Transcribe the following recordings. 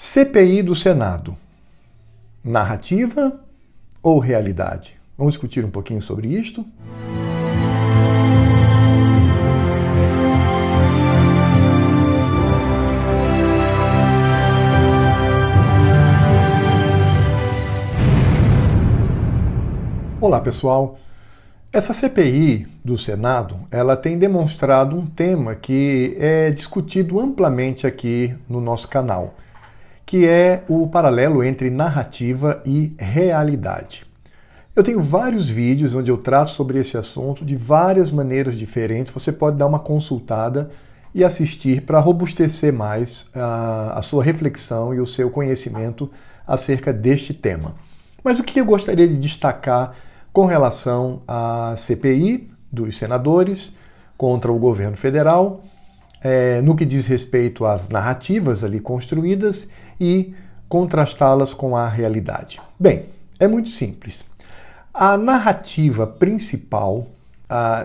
CPI do Senado. Narrativa ou realidade? Vamos discutir um pouquinho sobre isto? Olá, pessoal. Essa CPI do Senado, ela tem demonstrado um tema que é discutido amplamente aqui no nosso canal, que é o paralelo entre narrativa e realidade. Eu tenho vários vídeos onde eu trato sobre esse assunto de várias maneiras diferentes. Você pode dar uma consultada e assistir para robustecer mais a sua reflexão e o seu conhecimento acerca deste tema. Mas o que eu gostaria de destacar com relação à CPI dos senadores contra o governo federal, no que diz respeito às narrativas ali construídas e contrastá-las com a realidade. Bem, é muito simples. A narrativa principal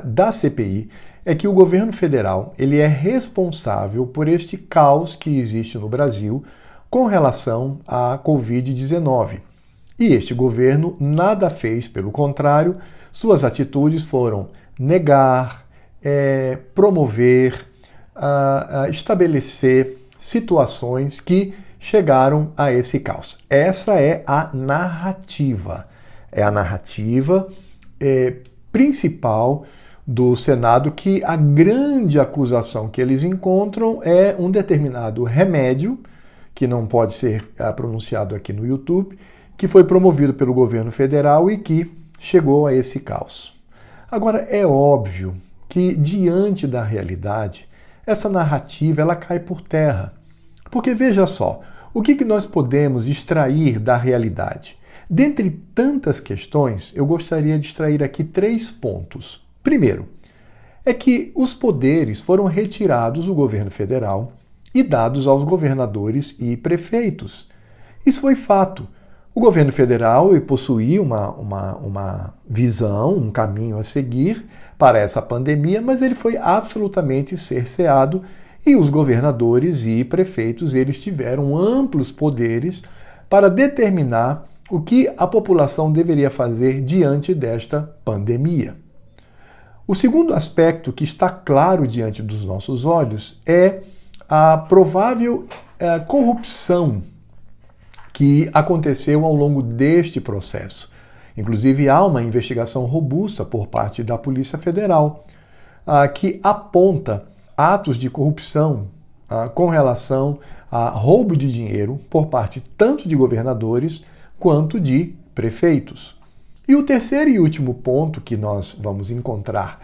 da CPI é que o governo federal ele é responsável por este caos que existe no Brasil com relação à Covid-19. E este governo nada fez, pelo contrário, suas atitudes foram negar, promover, estabelecer situações que chegaram a esse caos. Essa é a narrativa. É a narrativa principal do Senado, que a grande acusação que eles encontram é um determinado remédio, que não pode ser pronunciado aqui no YouTube, que foi promovido pelo governo federal e que chegou a esse caos. Agora, é óbvio que, diante da realidade, essa narrativa ela cai por terra. Porque, veja só, o que nós podemos extrair da realidade? Dentre tantas questões, eu gostaria de extrair aqui 3 pontos. Primeiro, é que os poderes foram retirados do governo federal e dados aos governadores e prefeitos. Isso foi fato. O governo federal possuía uma visão, um caminho a seguir para essa pandemia, mas ele foi absolutamente cerceado e os governadores e prefeitos eles tiveram amplos poderes para determinar o que a população deveria fazer diante desta pandemia. O segundo aspecto que está claro diante dos nossos olhos é a provável corrupção que aconteceu ao longo deste processo. Inclusive, há uma investigação robusta por parte da Polícia Federal que aponta atos de corrupção com relação a roubo de dinheiro por parte tanto de governadores quanto de prefeitos. E o terceiro e último ponto que nós vamos encontrar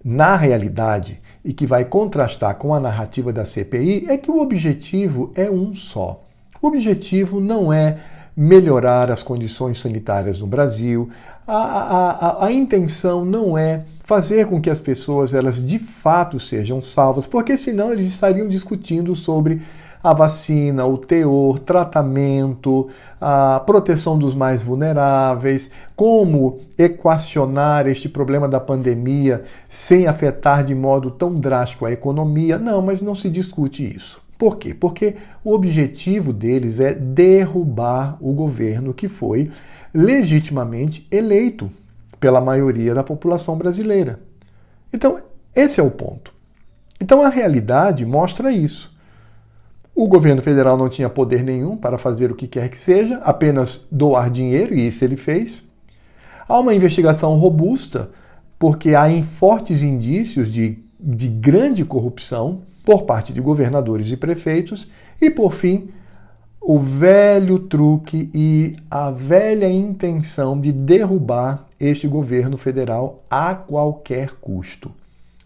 na realidade e que vai contrastar com a narrativa da CPI é que o objetivo é um só. O objetivo não é melhorar as condições sanitárias no Brasil, a intenção não é fazer com que as pessoas elas de fato sejam salvas, porque senão eles estariam discutindo sobre a vacina, o teor, tratamento, a proteção dos mais vulneráveis, como equacionar este problema da pandemia sem afetar de modo tão drástico a economia. Não, mas não se discute isso. Por quê? Porque o objetivo deles é derrubar o governo que foi legitimamente eleito pela maioria da população brasileira. Então, esse é o ponto. Então, a realidade mostra isso. O governo federal não tinha poder nenhum para fazer o que quer que seja, apenas doar dinheiro, e isso ele fez. Há uma investigação robusta, porque há fortes indícios de grande corrupção por parte de governadores e prefeitos, e, por fim, o velho truque e a velha intenção de derrubar este governo federal a qualquer custo.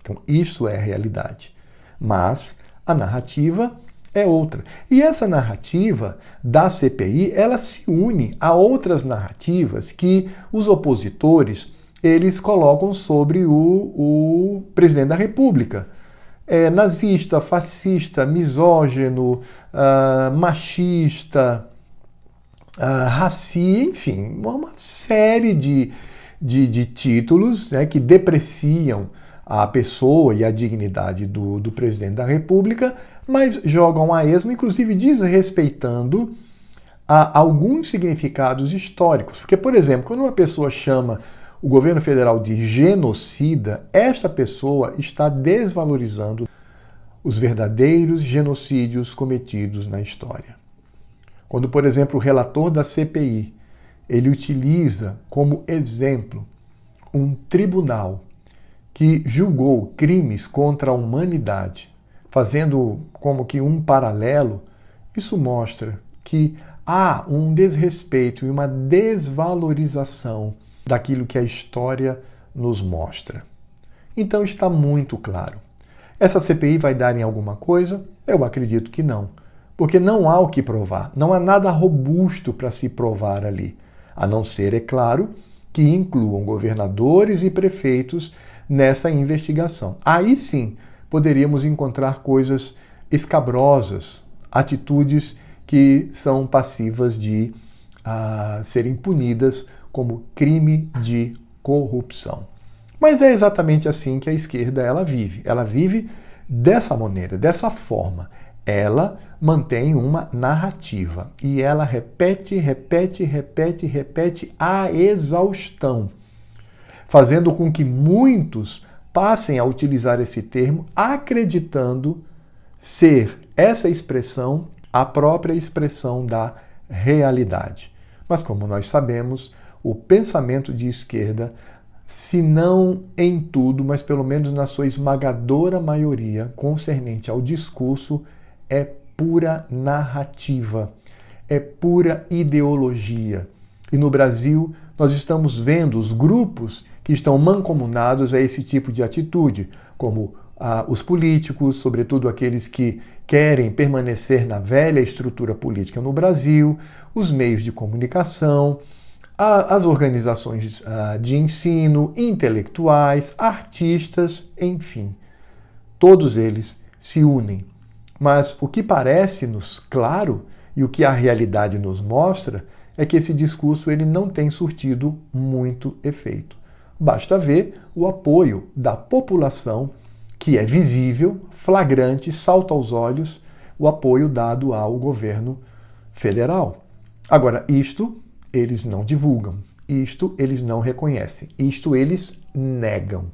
Então, isso é a realidade. Mas a narrativa é outra. E essa narrativa da CPI, ela se une a outras narrativas que os opositores eles colocam sobre o presidente da República. Nazista, fascista, misógino, machista, racista, enfim, uma série de títulos que depreciam a pessoa e a dignidade do presidente da República, mas jogam a esmo, inclusive desrespeitando alguns significados históricos. Porque, por exemplo, quando uma pessoa chama o governo federal de genocida, esta pessoa está desvalorizando os verdadeiros genocídios cometidos na história. Quando, por exemplo, o relator da CPI, ele utiliza como exemplo um tribunal que julgou crimes contra a humanidade, fazendo como que um paralelo, isso mostra que há um desrespeito e uma desvalorização daquilo que a história nos mostra. Então está muito claro. Essa CPI vai dar em alguma coisa? Eu acredito que não. Porque não há o que provar. Não há nada robusto para se provar ali. A não ser, é claro, que incluam governadores e prefeitos nessa investigação. Aí sim poderíamos encontrar coisas escabrosas, atitudes que são passivas de serem punidas como crime de corrupção. Mas é exatamente assim que a esquerda ela vive. Ela vive dessa maneira, dessa forma. Ela mantém uma narrativa e ela repete a exaustão, fazendo com que muitos passem a utilizar esse termo, acreditando ser essa expressão a própria expressão da realidade. Mas como nós sabemos, o pensamento de esquerda, se não em tudo, mas pelo menos na sua esmagadora maioria concernente ao discurso, é pura narrativa, é pura ideologia. E no Brasil, nós estamos vendo os grupos que estão mancomunados a esse tipo de atitude, como os políticos, sobretudo aqueles que querem permanecer na velha estrutura política no Brasil, os meios de comunicação, as organizações de ensino, intelectuais, artistas, enfim. Todos eles se unem. Mas o que parece-nos claro e o que a realidade nos mostra é que esse discurso ele não tem surtido muito efeito. Basta ver o apoio da população, que é visível, flagrante, salta aos olhos, o apoio dado ao governo federal. Agora, isto eles não divulgam, isto eles não reconhecem, isto eles negam,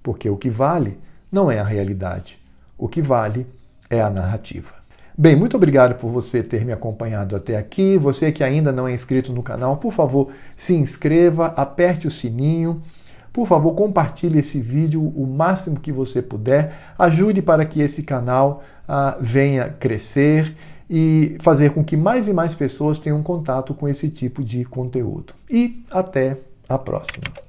porque o que vale não é a realidade, o que vale é a narrativa. Bem, muito obrigado por você ter me acompanhado até aqui. Você que ainda não é inscrito no canal, por favor, se inscreva, aperte o sininho. Por favor, compartilhe esse vídeo o máximo que você puder. Ajude para que esse canal venha crescer e fazer com que mais e mais pessoas tenham contato com esse tipo de conteúdo. E até a próxima.